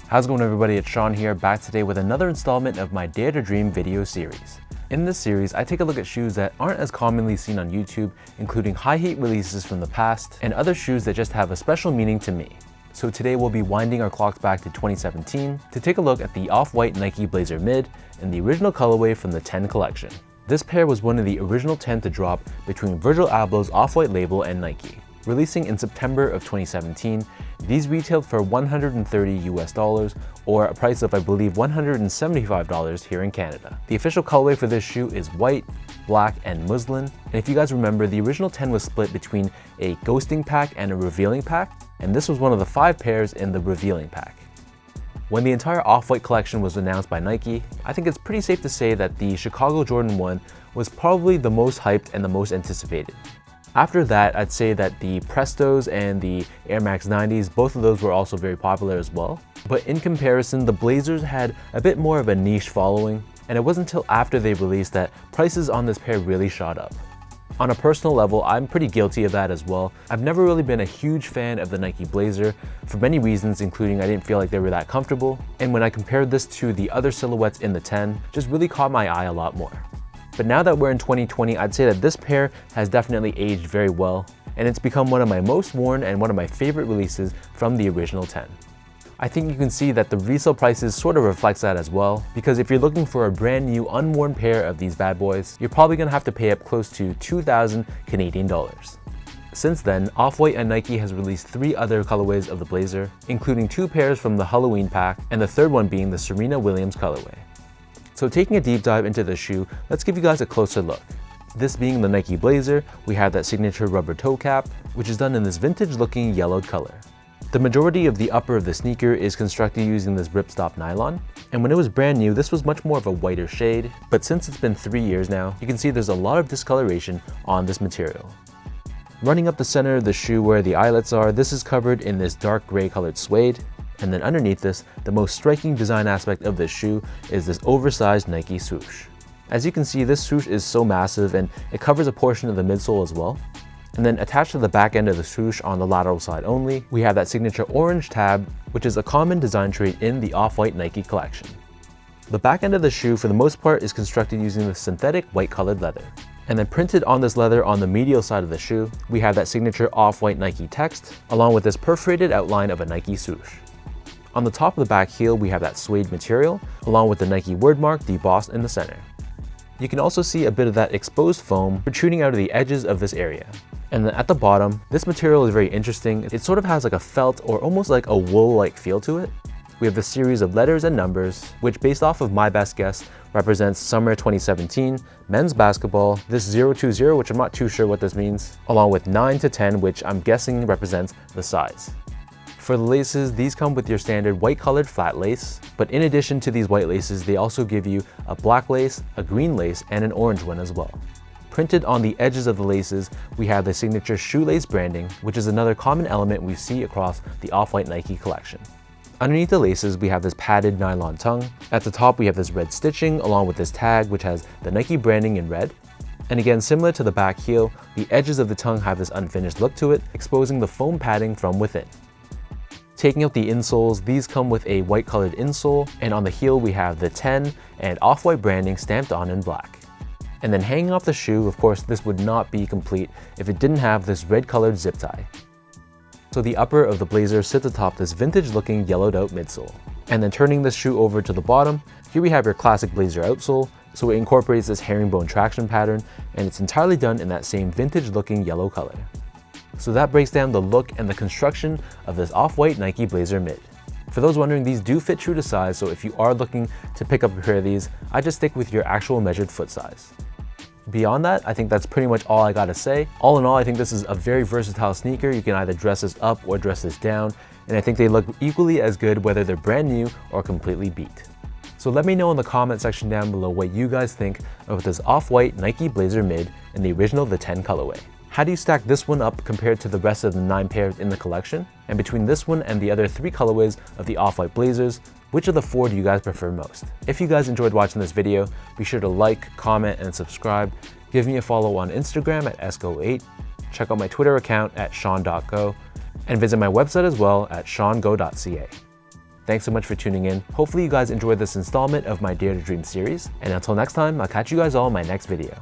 How's it going, everybody? It's Sean here, back today with another installment of my Dare to Dream video series. In this series, I take a look at shoes that aren't as commonly seen on YouTube, including high heat releases from the past, and other shoes that just have a special meaning to me. So today we'll be winding our clocks back to 2017 to take a look at the off-white Nike Blazer Mid in the original colorway from the 10 collection. This pair was one of the original 10 to drop between Virgil Abloh's off-white label and Nike. Releasing in September of 2017, these retailed for $130 or a price of, I believe, $175 here in Canada. The official colorway for this shoe is white, black, and muslin. And if you guys remember, the original 10 was split between a ghosting pack and a revealing pack, and this was one of the 5 pairs in the revealing pack. When the entire off-white collection was announced by Nike, I think it's pretty safe to say that the Chicago Jordan 1 was probably the most hyped and the most anticipated. After that, I'd say that the Prestos and the Air Max 90s, both of those were also very popular as well. But in comparison, the Blazers had a bit more of a niche following, and it wasn't until after they released that prices on this pair really shot up. On a personal level, I'm pretty guilty of that as well. I've never really been a huge fan of the Nike Blazer for many reasons, including I didn't feel like they were that comfortable. And when I compared this to the other silhouettes in the 10, just really caught my eye a lot more. But now that we're in 2020, I'd say that this pair has definitely aged very well, and it's become one of my most worn and one of my favorite releases from the original 10. I think you can see that the resale prices sort of reflects that as well, because if you're looking for a brand new unworn pair of these bad boys, you're probably gonna have to pay up close to 2,000 Canadian dollars. Since then, Off-White and Nike has released 3 other colorways of the Blazer, including 2 pairs from the Halloween pack, and the third one being the Serena Williams colorway. So taking a deep dive into the shoe, let's give you guys a closer look. This being the Nike Blazer, we have that signature rubber toe cap, which is done in this vintage looking yellowed color. The majority of the upper of the sneaker is constructed using this ripstop nylon, and when it was brand new, this was much more of a whiter shade, but since it's been 3 years now, you can see there's a lot of discoloration on this material. Running up the center of the shoe where the eyelets are, this is covered in this dark gray colored suede. And then underneath this, the most striking design aspect of this shoe is this oversized Nike swoosh. As you can see, this swoosh is so massive and it covers a portion of the midsole as well. And then attached to the back end of the swoosh on the lateral side only, we have that signature orange tab, which is a common design trait in the off-white Nike collection. The back end of the shoe for the most part is constructed using the synthetic white colored leather. And then printed on this leather on the medial side of the shoe, we have that signature off-white Nike text, along with this perforated outline of a Nike swoosh. On the top of the back heel, we have that suede material, along with the Nike word mark debossed in the center. You can also see a bit of that exposed foam protruding out of the edges of this area. And then at the bottom, this material is very interesting. It sort of has like a felt or almost like a wool-like feel to it. We have the series of letters and numbers, which based off of my best guess, represents summer 2017, men's basketball, this 020, which I'm not too sure what this means, along with 9 to 10, which I'm guessing represents the size. For the laces, these come with your standard white colored flat lace, but in addition to these white laces, they also give you a black lace, a green lace, and an orange one as well. Printed on the edges of the laces, we have the signature shoelace branding, which is another common element we see across the Off-White Nike collection. Underneath the laces, we have this padded nylon tongue. At the top, we have this red stitching along with this tag, which has the Nike branding in red. And again, similar to the back heel, the edges of the tongue have this unfinished look to it, exposing the foam padding from within. Taking out the insoles, these come with a white colored insole, and on the heel we have the 10 and off-white branding stamped on in black. And then hanging off the shoe, of course, this would not be complete if it didn't have this red colored zip tie. So the upper of the Blazer sits atop this vintage looking yellowed out midsole. And then turning this shoe over to the bottom, here we have your classic Blazer outsole, so it incorporates this herringbone traction pattern, and it's entirely done in that same vintage looking yellow color. So that breaks down the look and the construction of this off-white Nike Blazer Mid. For those wondering, these do fit true to size, so if you are looking to pick up a pair of these, I just stick with your actual measured foot size. Beyond that, I think that's pretty much all I gotta say. All in all, I think this is a very versatile sneaker. You can either dress this up or dress this down, and I think they look equally as good whether they're brand new or completely beat. So let me know in the comment section down below what you guys think of this off-white Nike Blazer Mid in the original The 10 colorway. How do you stack this one up compared to the rest of the 9 pairs in the collection? And between this one and the other 3 colorways of the off-white Blazers, which of the 4 do you guys prefer most? If you guys enjoyed watching this video, be sure to like, comment, and subscribe. Give me a follow on Instagram at esco8, check out my Twitter account at sean.go, and visit my website as well at seango.ca. Thanks so much for tuning in. Hopefully you guys enjoyed this installment of my Dare to Dream series. And until next time, I'll catch you guys all in my next video.